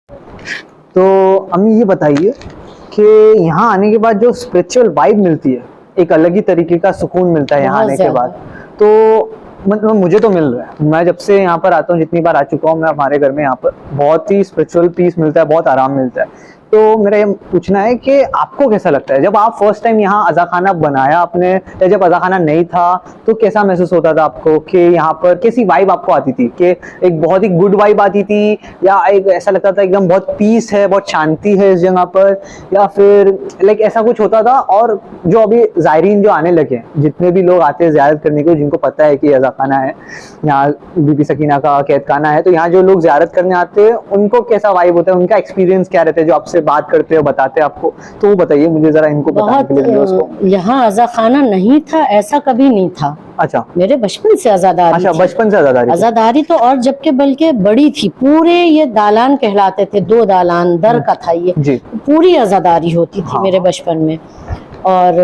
तो अम्मी ये बताइए कि यहाँ आने के बाद जो स्पिरिचुअल वाइब मिलती है, एक अलग ही तरीके का सुकून मिलता है यहाँ बहुत आने के ज्यादा। बाद। तो मतलब मुझे तो मिल रहा है, मैं जब से यहाँ पर आता हूँ, जितनी बार आ चुका हूँ मैं हमारे घर में, यहाँ पर बहुत ही स्पिरिचुअल पीस मिलता है, बहुत आराम मिलता है। तो मेरा ये पूछना है कि आपको कैसा लगता है जब आप फर्स्ट टाइम यहाँ अज़ा खाना बनाया आपने, या जब अज़ा खाना नहीं था तो कैसा महसूस होता था आपको, कि यहाँ पर कैसी वाइब आपको आती थी, कि एक बहुत ही गुड वाइब आती थी, या एक ऐसा लगता था एकदम बहुत पीस है, बहुत शांति है इस जगह पर, या फिर लाइक ऐसा कुछ होता था? और जो अभी ज़ायरीन जो आने लगे, जितने भी लोग आते हैं ज़ियारत करने को, जिनको पता है कि अज़ा खाना है, यहाँ बीबी सकीना का कैद खाना है, तो यहाँ जो लोग ज़ियारत करने आते हैं उनको कैसा वाइब होता है, उनका एक्सपीरियंस क्या रहता है जो आपसे बात करते हो, बताते हैं आपको? तो वो बताइए मुझे जरा, इनको बताने के लिए व्यूअर्स को। यहाँ अज़ा खाना नहीं था ऐसा कभी नहीं था। अच्छा, मेरे बचपन से आज़ादारी अच्छा, थी। बचपन से आज़ादारी थी। आज़ादारी तो और जबकि बल्कि बड़ी थी, पूरे ये दालान कहलाते थे, 2 दालान दर का था ये जी। पूरी आज़ादारी होती थी हाँ। मेरे बचपन में। और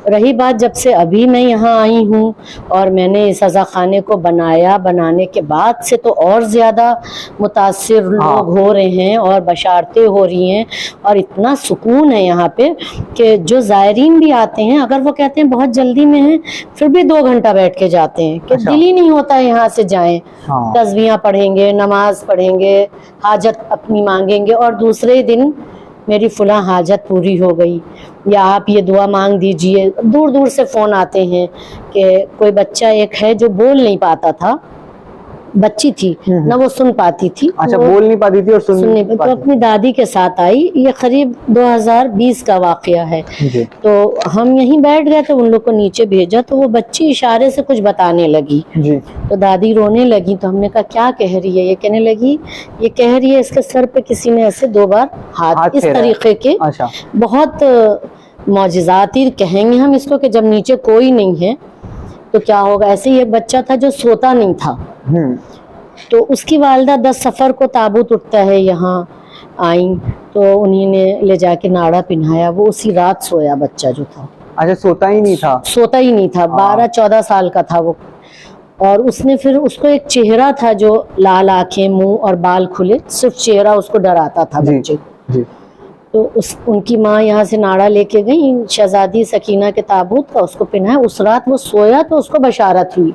रही बात जब से अभी मैं यहाँ आई हूँ और मैंने इस अज़ा खाने को बनाया, बनाने के बाद से तो और ज़्यादा मुतासिर लोग हो रहे हैं और बशारतें हो रही हैं, और इतना सुकून है यहाँ पे कि जो ज़ायरीन भी आते हैं, अगर वो कहते हैं बहुत जल्दी में है, फिर भी 2 घंटा बैठ के जाते हैं कि अच्छा। दिल ही नहीं होता है यहाँ से जाएं। हाँ। तस्बीहां पढ़ेंगे, नमाज पढ़ेंगे, हाजत अपनी मांगेंगे, और दूसरे ही दिन मेरी फुला हाजत पूरी हो गई, या आप ये दुआ मांग दीजिए। दूर दूर से फ़ोन आते हैं कि कोई बच्चा एक है जो बोल नहीं पाता था, बच्ची थी ना वो सुन पाती थी। अच्छा, वो बोल नहीं पाती थी और सुन सुनने नहीं तो पाती अपनी दादी के साथ आई। ये करीब 2020 का वाकया है। जी। तो हम यहीं बैठ गए थे, उन लोग को नीचे भेजा, तो वो बच्ची इशारे से कुछ बताने लगी। जी। तो दादी रोने लगी, तो हमने कहा क्या कह रही है? ये कहने लगी, ये कह रही है इसके सर पे किसी ने ऐसे 2 बार हाथ इस फेरा है। तरीके के। अच्छा। बहुत मौजिज़ाती कहेंगे हम इसको, कि जब नीचे कोई नहीं है तो क्या होगा। ऐसे ही एक बच्चा था जो सोता नहीं था, तो उसकी वालिदा 10 सफ़र को ताबूत उठता है यहाँ आई, तो उन्हीं ने ले जाके नाड़ा पिन्हाया। वो उसी रात सोया बच्चा जो था। अच्छा, सोता ही नहीं था? सोता ही नहीं था, 12-14 साल का था वो। और उसने फिर, उसको एक चेहरा था जो लाल आंखें, मुंह और बाल खुले, सिर्फ चेहरा उसको डराता था बच्चे। जी। तो उनकी माँ यहाँ से नाड़ा लेके गई शहजादी सकीना के ताबूत का, उसको पिन्हाया। उस रात वो सोया तो उसको बशारत हुई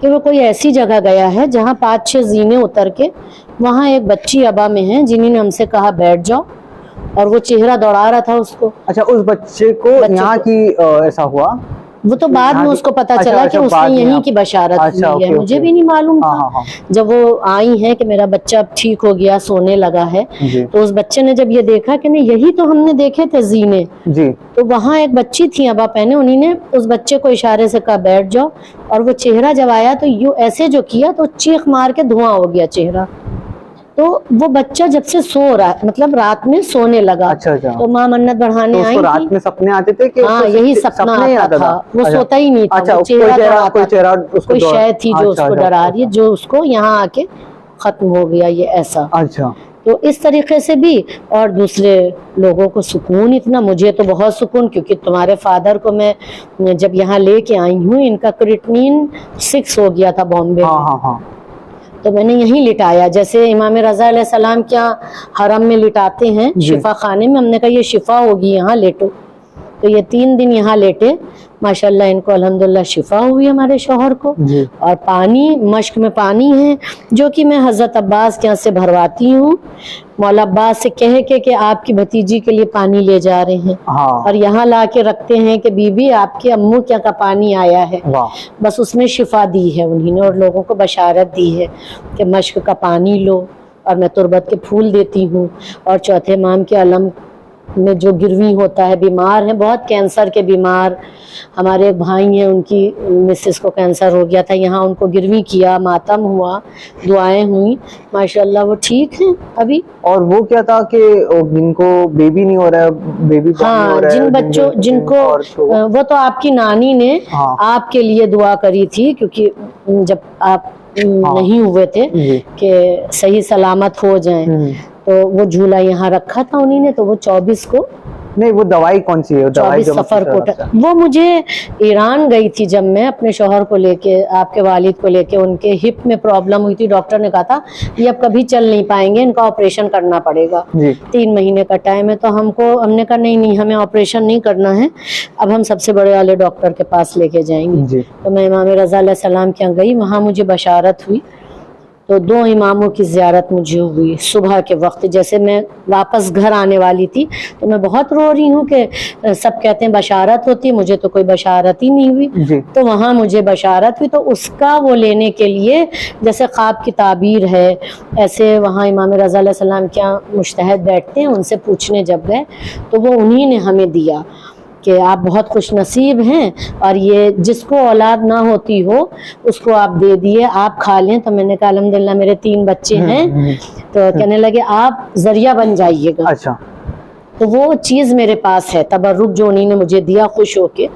कि वो कोई ऐसी जगह गया है जहाँ 5-6 जीने उतर के वहाँ एक बच्ची अबा में है, जिन्होंने हमसे कहा बैठ जाओ, और वो चेहरा दौड़ा रहा था उसको। अच्छा, उस बच्चे को यहाँ की ऐसा हुआ? वो तो बाद में उसको पता चला कि उसने यहीं की बशारत हुई है। मुझे भी नहीं मालूम था। जब वो आई है कि मेरा बच्चा अब ठीक हो गया, सोने लगा है, तो उस बच्चे ने जब ये देखा कि नहीं यही तो हमने देखे थे जीने जी, तो वहाँ एक बच्ची थी अबा पहने, उन्हीं ने उस बच्चे को इशारे से कहा बैठ जाओ, और वो चेहरा जब आया तो यूं ऐसे जो किया तो चीख मार के धुआं हो गया चेहरा। तो वो बच्चा जब से सो रहा, मतलब रात में सोने लगा। अच्छा। तो माँ मन्नत बढ़ाने आई थी। रात में सपने आते थे कि हाँ, यही सपना आता था। वो सोता ही नहीं था। अच्छा, कोई शय थी जो उसको डरा रही है, जो उसको यहाँ आके खत्म हो गया ये ऐसा। अच्छा। तो इस तरीके से भी, और दूसरे लोगों को सुकून इतना, मुझे तो बहुत सुकून, क्योंकि तुम्हारे फादर को मैं जब यहाँ लेके आई हूँ, इनका क्रिएटिनिन 6 हो गया था बॉम्बे में। तो मैंने यहीं लिटाया, जैसे इमाम रज़ा अलैहिस्सलाम क्या हरम में लिटाते हैं शिफा खाने में, हमने कहा ये शिफा होगी यहाँ लेटो। तो ये 3 दिन यहाँ लेटे, माशाल्लाह इनको अल्हम्दुलिल्लाह शिफा हुई हमारे शौहर को। और पानी, मश्क में पानी है जो कि मैं हज़रत अब्बास के यहाँ से भरवाती हूँ, मौला अब्बास से कह के कि आपकी भतीजी के लिए पानी ले जा रहे हैं। और यहाँ ला के रखते हैं कि बीबी आपके अम्मू क्या का पानी आया है। बस उसमें शिफा दी है उन्होंने, और लोगों को बशारत दी है कि मश्क का पानी लो। और मैं तुरबत के फूल देती हूँ, और चौथे माम के अलम में जो गिरवी होता है, बीमार हैं बहुत, कैंसर के बीमार, हमारे एक भाई हैं उनकी मिसेस को कैंसर हो गया था, यहाँ उनको गिरवी किया, मातम हुआ, दुआएं हुई, माशाल्लाह वो ठीक हैं अभी। और वो क्या था कि जिनको बेबी नहीं हो रहा है, बेबी हाँ, जिन बच्चों जिनको, वो तो आपकी नानी ने आपके लिए दुआ करी थी, क्योंकि जब आप नहीं हुए थे कि सही सलामत हो जाएं, तो वो झूला यहाँ रखा था उन्हीं ने, तो वो 24 को नहीं, वो दवाई कौन सी है? दवाई जो सफर कोटा, वो मुझे ईरान गई थी जब मैं अपने शौहर को लेके, आपके वालिद को लेके। उनके हिप में प्रॉब्लम हुई थी, डॉक्टर ने कहा था ये अब कभी चल नहीं पाएंगे, इनका ऑपरेशन करना पड़ेगा। 3 महीने का टाइम है। तो हमने कहा नहीं, हमें ऑपरेशन नहीं करना है, अब हम सबसे बड़े वाले डॉक्टर के पास लेके जाएंगे। तो मैं इमाम रज़ा अलैहिस्सलाम के यहाँ गई, वहाँ मुझे बशारत हुई। तो 2 इमामों की ज़ियारत मुझे हुई सुबह के वक्त। जैसे मैं वापस घर आने वाली थी तो मैं बहुत रो रही हूँ कि सब कहते हैं बशारत होती, मुझे तो कोई बशारत ही नहीं हुई। तो वहाँ मुझे बशारत हुई, तो उसका वो लेने के लिए जैसे ख्वाब की ताबीर है, ऐसे वहाँ इमाम रज़ा अलैहिस्सलाम के यहाँ मुज्तहिद बैठते हैं, उनसे पूछने जब गए तो वो उन्हीं ने हमें दिया कि आप बहुत खुश नसीब हैं और ये जिसको औलाद ना होती हो उसको आप दे दिए, आप खा लें। तो मैंने कहा अल्हम्दुलिल्लाह मेरे 3 बच्चे हैं। तो कहने लगे आप जरिया बन जाइएगा। अच्छा। तो वो चीज़ मेरे पास है, तबर्रुक जो उन्हीं ने मुझे दिया खुश होके,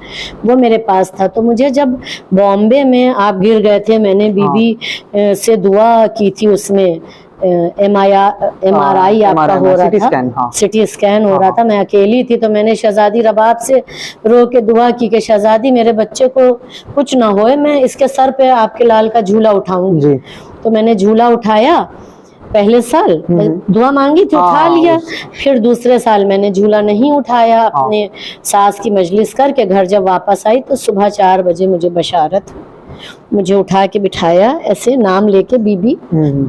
वो मेरे पास था। तो मुझे जब बॉम्बे में आप गिर गए थे, मैंने बीबी से दुआ की थी, उसमें MRI आपका हो रहा था, सिटी स्कैन हो रहा था, मैं अकेली थी। तो मैंने शहजादी रबाब से रो के दुआ की कि शहजादी मेरे बच्चे को कुछ ना होए, मैं इसके सर पे आपके लाल का झूला उठाऊंगी। तो मैंने झूला उठाया, पहले साल दुआ मांगी थी, उठा लिया। फिर दूसरे साल मैंने झूला नहीं उठाया, अपने सास की मजलिस करके घर जब वापस आई तो सुबह 4 बजे मुझे बशारत, मुझे उठा के बिठाया, ऐसे नाम लेके, बीबी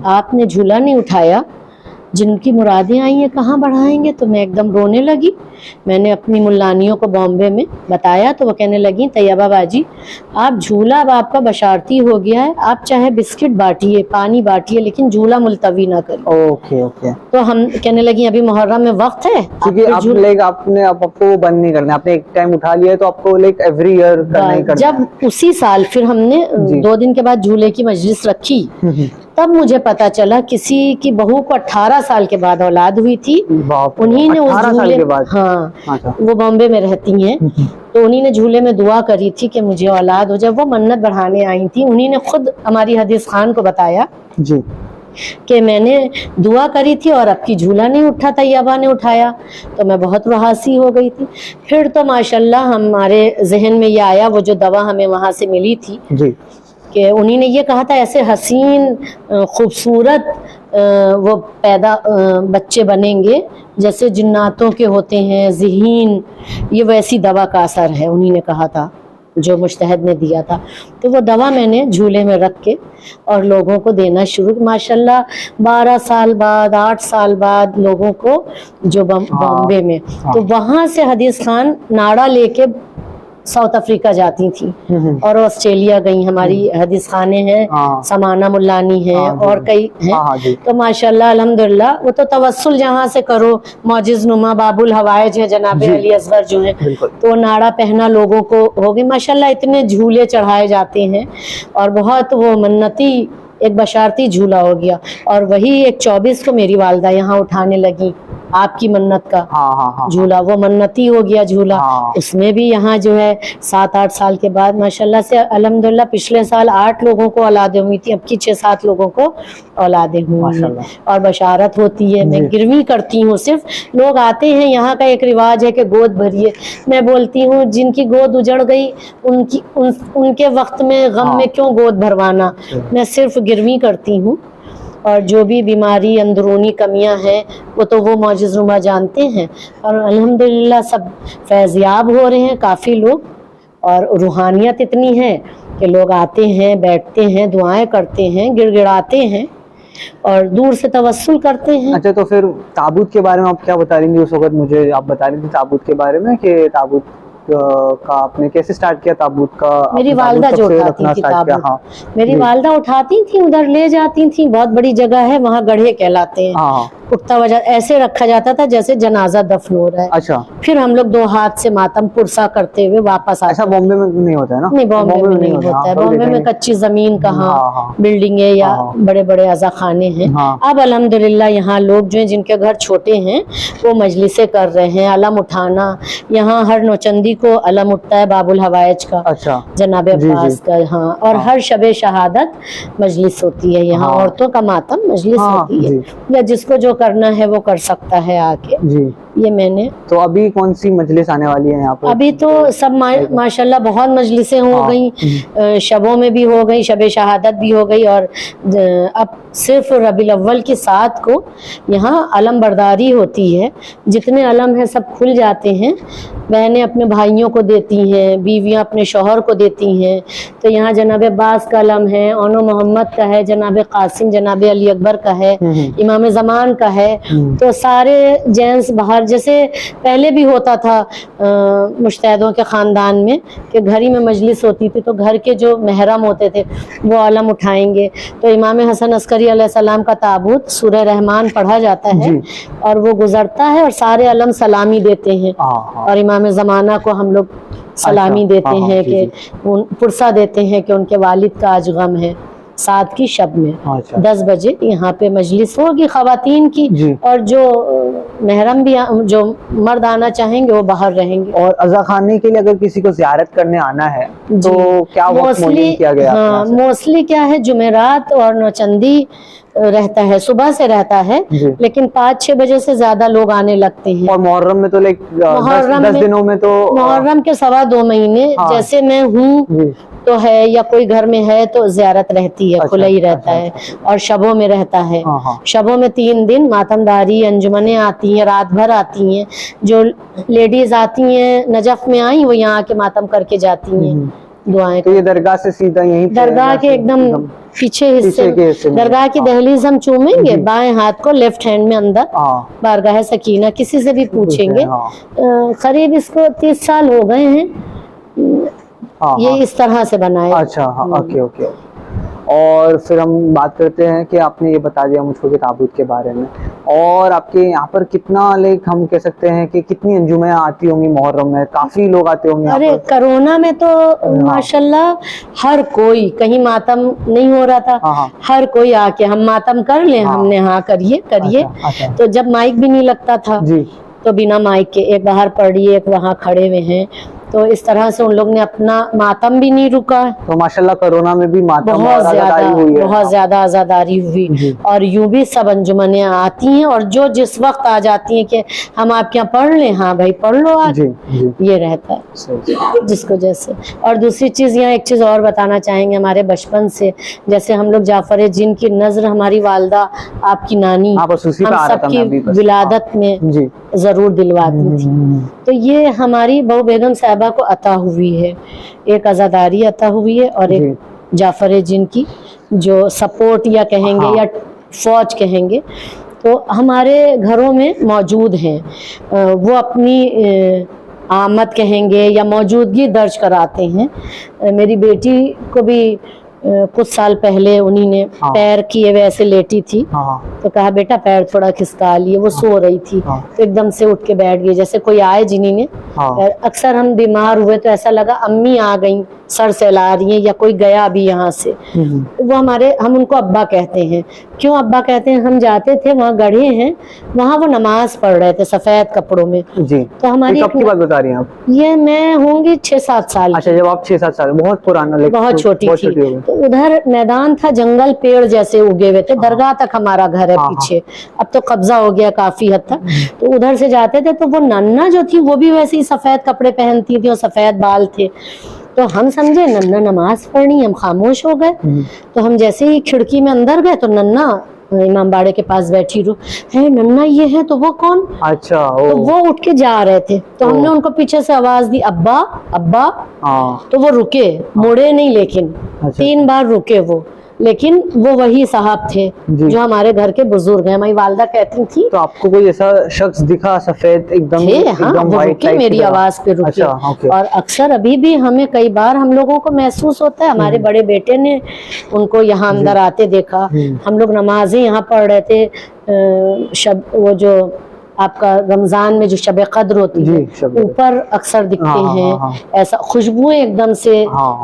आपने झूला नहीं उठाया, जिनकी मुरादें आई हैं कहाँ बढ़ाएंगे। तो मैं एकदम रोने लगी। मैंने अपनी मुल्लानियों को बॉम्बे में बताया तो वो कहने लगी तैयबा बाजी आप झूला, अब आपका बशारती हो गया है, आप चाहे बिस्किट बांटिए, पानी बांटिए, लेकिन झूला मुलतवी ना करिए। ओके। तो हम कहने लगी अभी मुहर्रम में वक्त है, क्योंकि आपने आपको बंद नहीं करना, आपने एक टाइम उठा लिया है तो आपको एवरी ईयर करना ही करना। जब उसी साल फिर हमने 2 दिन के बाद झूले की मजलिस रखी, तब मुझे पता चला किसी की बहू को 18 साल के बाद औलाद हुई थी। उन्हीं ने उस झूले के बाद, हाँ वो बॉम्बे में रहती हैं, तो उन्हीं ने झूले में दुआ करी थी कि मुझे औलाद हो जाए। वो मन्नत बढ़ाने आई थी, उन्हीं ने खुद हमारी हदीस खान को बताया जी कि मैंने दुआ करी थी और अब की झूला नहीं उठा, तैयबा ने उठाया। तो मैं बहुत रुहासी हो गई थी। फिर तो माशाल्लाह हमारे जहन में ये आया, वो जो दवा हमें वहाँ से मिली थी जी, कि उन्हीं ने ये कहा था ऐसे हसीन खूबसूरत वो पैदा बच्चे बनेंगे जैसे जिन्नातों के होते हैं, ज़हीन, ये वैसी दवा का असर है, उन्हीं ने कहा था, जो मुज्तहिद ने दिया था। तो वो दवा मैंने झूले में रख के और लोगों को देना शुरू। माशाल्लाह 12 साल बाद, 8 साल बाद लोगों को, जो बॉम्बे में, तो वहाँ से हदीस खान नाड़ा लेके साउथ अफ्रीका जाती थी और ऑस्ट्रेलिया गई। हमारी हदीस खाने हैं, समाना मुल्लानी है और कई हैं। तो माशाल्लाह अल्हम्दुलिल्लाह, वो तो तवस्सुल जहाँ से करो, मौजिज़ नुमा बाबुल हवाइज है जनाब अली असगर जो है, तो नाड़ा पहना लोगों को हो गई। माशाल्लाह इतने झूले चढ़ाए जाते हैं और बहुत वो मन्नती एक बशारती झूला हो गया। और वही एक 24 को मेरी वालदा यहाँ उठाने लगी आपकी मन्नत का झूला, वो मन्नती हो गया झूला। उसमें भी यहाँ जो है 7-8 साल के बाद माशाल्लाह से अल्हम्दुलिल्लाह, पिछले साल 8 लोगों को औलादें हुई थी, अब की 6-7 लोगों को औलादें हुई हैं और बशारत होती है। मैं गिरवी करती हूँ, सिर्फ लोग आते हैं, यहाँ का एक रिवाज है कि गोद भरिए। मैं बोलती हूँ जिनकी गोद उजड़ गई उनके वक्त में गम में क्यों गोद भरवाना, मैं सिर्फ गिरवी करती हूँ। और जो भी बीमारी अंदरूनी कमियां हैं वो तो वो मौजिज़ नुमा जानते हैं। और अल्हम्दुलिल्लाह सब फैज़याब हो रहे हैं काफ़ी लोग, और रूहानियत इतनी है कि लोग आते हैं, बैठते हैं, दुआएं करते हैं, गिड़गिड़ाते हैं और दूर से तवस्सुल करते हैं। अच्छा, तो फिर ताबूत के बारे में आप क्या बता रही थी उस वक्त? मुझे आप बता रही थी ताबूत के बारे में कि ताबूत का आपने कैसे स्टार्ट किया? ताबूत का मेरी वालदा जो उठाती थी ताबूत, मेरी वालदा उठाती थी, उधर ले जाती थी। बहुत बड़ी जगह है वहाँ, गढ़े कहलाते हैं। उठता वजह ऐसे रखा जाता था जैसे जनाजा दफन हो रहा है। अच्छा। फिर हम लोग 2 हाथ से मातम पुरसा करते हुए वापस आते। ऐसा बॉम्बे में नहीं होता है ना? नहीं, बॉम्बे में नहीं होता है। बॉम्बे में कच्ची जमीन कहाँ, बिल्डिंगे या बड़े बड़े अज़ा खाने हैं। अब अल्हम्दुलिल्लाह यहाँ लोग जो हैं जिनके घर छोटे हैं वो मजलिसें कर रहे हैं। अलम उठाना, यहाँ हर नौचंदी को अलम उठता है बाबुल हवाइज का, अच्छा, जनाब अब्बास का। हाँ, और हर शबे शहादत मजलिस होती है यहाँ, औरतों का मातम मजलिस होती है। या जिसको जो करना है वो कर सकता है आके जी। ये मैंने। तो अभी कौन सी मजलिस आने वाली है यहाँ पर? अभी तो सब माशाल्लाह बहुत मजलिसें हो गई, शबों में भी हो गई, शब शहादत भी हो गई, और अब सिर्फ रबीउल अव्वल की 7 को यहाँ अलम बरदारी होती है। जितने अलम हैं सब खुल जाते हैं, बहनें अपने भाइयों को देती हैं, बीवियाँ अपने शौहर को देती हैं। तो यहाँ जनाब अब्बास का अलम है, ओनो मोहम्मद का है, जनाब कासिम जनाब अली अकबर का है, इमाम ज़मान का है। तो सारे जेंट्स बाहर, जैसे पहले भी होता था मुश्तैदों के ख़ानदान में कि घर ही में मजलिस होती थी, तो घर के जो महरम होते थे वो अलम उठाएंगे। तो इमाम हसन अस्करी अलैहिस्सलाम का ताबूत सूरह रहमान पढ़ा जाता है और वो गुजरता है और सारे अलम सलामी देते हैं, और इमाम ज़माना को हम लोग सलामी देते हैं कि पुरसा देते हैं कि उनके वालिद का आज गम है। 7 की शब में 10 बजे यहाँ पे मजलिस होगी ख़वातीन की, और जो महरम भी जो मर्द आना चाहेंगे वो बाहर रहेंगे। और अज़ा खानी के लिए अगर किसी को ज़ियारत करने आना है तो क्या वक्त मुअय्यन किया गया? हाँ, मोस्टली क्या है, जुमेरात और नौचंदी रहता है, सुबह से रहता है, लेकिन 5-6 बजे से ज्यादा लोग आने लगते हैं। और मुहर्रम में तो 10 दिनों में तो मुहर्रम के 2.25 महीने जैसे मैं हूँ तो है, या कोई घर में है तो ज़ियारत रहती है, खुला ही रहता है। और शबों में रहता है, शबों में 3 दिन मातमदारी अंजुमनें आती हैं, रात भर आती हैं। जो लेडीज आती हैं नजफ में आई, वो यहाँ के मातम करके जाती हैं, दुआएं। तो ये दरगाह से सीधा यहीं दरगाह के एकदम पीछे हिस्से दरगाह की दहलीज हम चूमेंगे, बाएं हाथ को लेफ्ट हैंड में अंदर बारगाह सकीना। किसी से भी पूछेंगे, करीब इसको 30 साल हो गए हैं, ये इस तरह से बनाए। अच्छा, ओके ओके। और फिर हम बात करते हैं कि आपने ये बता दिया मुझको कि ताबूत के बारे में, और आपके यहाँ पर कितना हम कह सकते हैं कि कितनी अंजुमें आती होंगी मुहर्रम में? काफी लोग आते होंगे। अरे कोरोना में तो माशाल्लाह हर कोई, कहीं मातम नहीं हो रहा था, हर कोई आके हम मातम कर लें, हमने हाँ करिए करिए। तो जब माइक भी नहीं लगता था तो बिना माइक के एक बाहर पढ़िए, एक वहाँ खड़े हुए हैं, तो इस तरह से उन लोग ने अपना मातम भी नहीं रुका। तो माशाल्लाह कोरोना में भी मातम बहुत ज्यादा आज़ादारी हुई। और यूं भी सब अंजुमनें आती हैं, और जो जिस वक्त आ जाती हैं कि हम आपके यहाँ पढ़ लें, हाँ भाई पढ़ लो आज, ये रहता है जिसको जैसे। और दूसरी चीज, यहाँ एक चीज और बताना चाहेंगे, हमारे बचपन से जैसे हम लोग जाफर जिन की नजर हमारी वालदा आपकी नानी हम सबकी विलादत में जरूर दिलवाती थी। तो ये हमारी बहू बेगम साहबा को अता हुई है, एक आज़ादारी अता हुई है, और एक जाफर जिन की जो सपोर्ट या कहेंगे या फौज कहेंगे, तो हमारे घरों में मौजूद हैं। वो अपनी आमद कहेंगे या मौजूदगी दर्ज कराते हैं। मेरी बेटी को भी कुछ साल पहले उन्हीं ने पैर किए हुए ऐसे लेटी थी, तो कहा बेटा पैर थोड़ा खिसका लिए। वो सो रही थी तो एकदम से उठ के बैठ गई, जैसे कोई आए जिन्हीं ने। अक्सर हम बीमार हुए तो ऐसा लगा अम्मी आ गई, सर सहला रही हैं, या कोई गया अभी यहाँ से। वो हम उनको अब्बा कहते हैं। क्यों अब्बा कहते हैं? हम जाते थे, वहाँ गढ़े हैं, वहाँ वो नमाज पढ़ रहे थे सफेद कपड़ों में जी। तो हमारी कब की बात बता रही हैं आप? ये मैं होंगी 6-7 साल। अच्छा, जब आप 6-7 साल, बहुत पुराना, बहुत छोटी थी। तो उधर मैदान था, जंगल पेड़ जैसे उगे हुए थे, दरगाह तक हमारा घर है पीछे। अब तो कब्जा हो गया काफी हद तक। तो उधर से जाते थे, तो वो नन्ना जो थी वो भी वैसे ही सफेद कपड़े पहनती थी और सफेद बाल थे। तो हम समझे नन्ना नमाज पढ़नी, हम खामोश हो गए। तो हम जैसे ही खिड़की में अंदर गए तो नन्ना इमाम बाड़े के पास बैठी है, नन्ना ये है। तो वो कौन? अच्छा, तो वो उठ के जा रहे थे, तो हमने उनको पीछे से आवाज दी, अब्बा अब्बा। तो वो रुके, मुड़े नहीं, लेकिन 3 बार रुके वो, लेकिन वो वही साहब थे जो हमारे घर के बुजुर्ग हैं। हमारी वालदा कहती थी। तो आपको कोई ऐसा शख्स दिखा सफेद एकदम? एकदम रुके, मेरी आवाज पे रुके। और अक्सर अभी भी हमें कई बार हम लोगों को महसूस होता है, हमारे बड़े बेटे ने उनको यहाँ अंदर आते देखा। हम लोग नमाजें यहाँ पढ़ रहे थे, वो जो आपका रमजान में जो शब कद्र होती है, ऊपर अक्सर दिखते हैं ऐसा खुशबुएं एकदम से।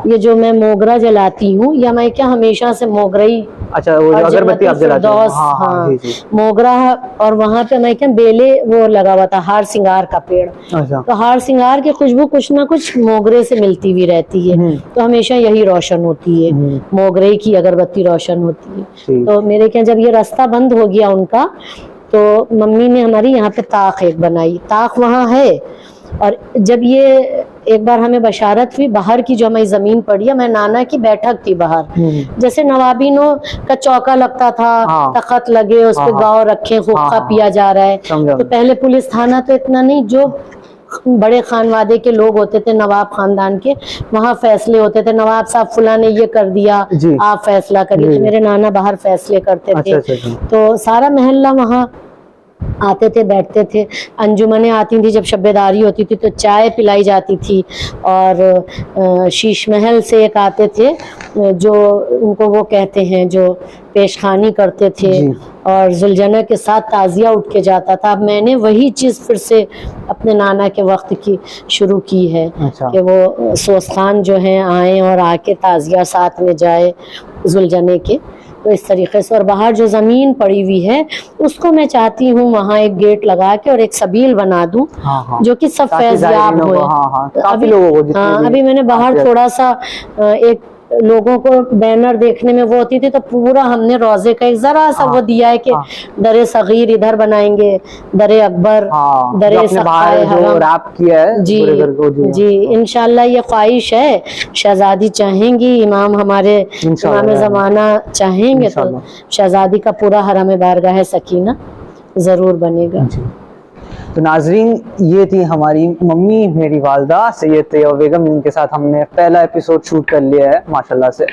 ये जो मैं मोगरा जलाती हूँ, या मैं क्या हमेशा से मोगरा ही, अच्छा वो अगरबत्ती आप जलाती हैं? मोगरा। और वहाँ पे मैं क्या बेले वो लगा हुआ था, हार सिंगार का पेड़। तो हार सिंगार की खुशबू कुछ ना कुछ मोगरे से मिलती हुई रहती है, तो हमेशा यही रोशन होती है, मोगरे की अगरबत्ती रोशन होती है। तो मेरे क्या जब ये रास्ता बंद हो गया उनका, तो मम्मी ने हमारी यहाँ पे ताक एक बनाई, ताक वहाँ है। और जब ये एक बार हमें बशारत हुई, बाहर की जो हमारी जमीन पड़ी है, मैं नाना की बैठक थी बाहर, जैसे नवाबीनों का चौका लगता था, तख्त लगे, उस पे गाँव रखे, हुक्का पिया जा रहा है। तो पहले पुलिस थाना तो इतना नहीं, जो बड़े खानवादे के लोग होते थे, नवाब खानदान के, वहाँ फैसले होते थे, नवाब साहब फुला ने ये कर दिया, आप फैसला करिए। तो मेरे नाना बाहर फैसले करते थे। तो सारा महल्ला वहाँ आते थे, बैठते थे। अंजुमने आती थी, जब शब्बेदारी होती थी तो चाय पिलाई जाती थी। और शीश महल से एक आते थे, जो उनको वो कहते हैं, जो पेशखानी करते थे, और जुलझना के साथ ताजिया उठ के जाता था। अब मैंने वही चीज़ फिर से अपने नाना के वक्त की शुरू की है। कि वो सोस्तान जो हैं आए और आके ताजिया साथ में जाए जुलझने के। तो इस तरीके से, और बाहर जो ज़मीन पड़ी हुई है उसको मैं चाहती हूँ वहाँ एक गेट लगा के और एक सबील बना दूँ, जो कि सब फैज़याब हो। अभी मैंने बाहर थोड़ा सा एक लोगों को बैनर देखने में वो होती थी, तो पूरा हमने रोजे का एक जरा सा वो दिया है कि दरे सगीर इधर बनाएंगे, दरे अकबर, दरे सखाए हरम किया है। जी इंशाल्लाह ये ख्वाहिश है। शहजादी चाहेंगी, इमाम हमारे इमाम ज़माना चाहेंगे तो शहजादी का पूरा हरम बारगाह सकीना जरूर बनेगा। तो नाजरीन, ये थी हमारी मम्मी, मेरी वालदा सैयद तैयबा बेगम, जिनके साथ हमने पहला एपिसोड शूट कर लिया है माशाल्लाह से।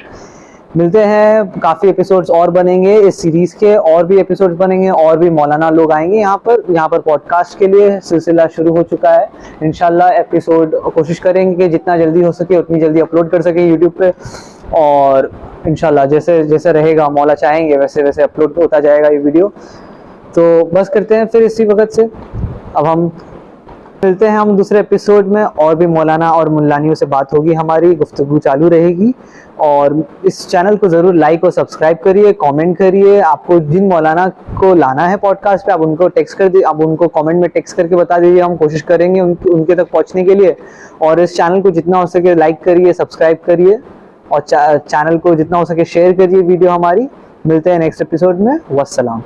मिलते हैं, काफ़ी एपिसोड्स और बनेंगे इस सीरीज़ के, और भी एपिसोड्स बनेंगे, और भी मौलाना लोग आएंगे यहाँ पर पॉडकास्ट के लिए सिलसिला शुरू हो चुका है। इंशाल्लाह एपिसोड कोशिश करेंगे कि जितना जल्दी हो सके उतनी जल्दी अपलोड कर सकें यूट्यूब पे, और इंशाल्लाह जैसे जैसे रहेगा, मौला चाहेंगे वैसे वैसे अपलोड होता जाएगा ये वीडियो। तो बस करते हैं फिर इसी वक्त से। अब हम मिलते हैं हम दूसरे एपिसोड में, और भी मौलाना और मुल्लानियों से बात होगी, हमारी गुफ्तगू चालू रहेगी। और इस चैनल को ज़रूर लाइक और सब्सक्राइब करिए, कमेंट करिए। आपको जिन मौलाना को लाना है पॉडकास्ट पे, आप उनको टेक्स्ट कर दीजिए, आप उनको कमेंट में टेक्स्ट करके बता दीजिए, हम कोशिश करेंगे उनके तक पहुंचने के लिए। और इस चैनल को जितना हो सके लाइक करिए, सब्सक्राइब करिए, और चैनल को जितना हो सके शेयर करिए वीडियो हमारी। मिलते हैं नेक्स्ट एपिसोड में। वस्सलाम।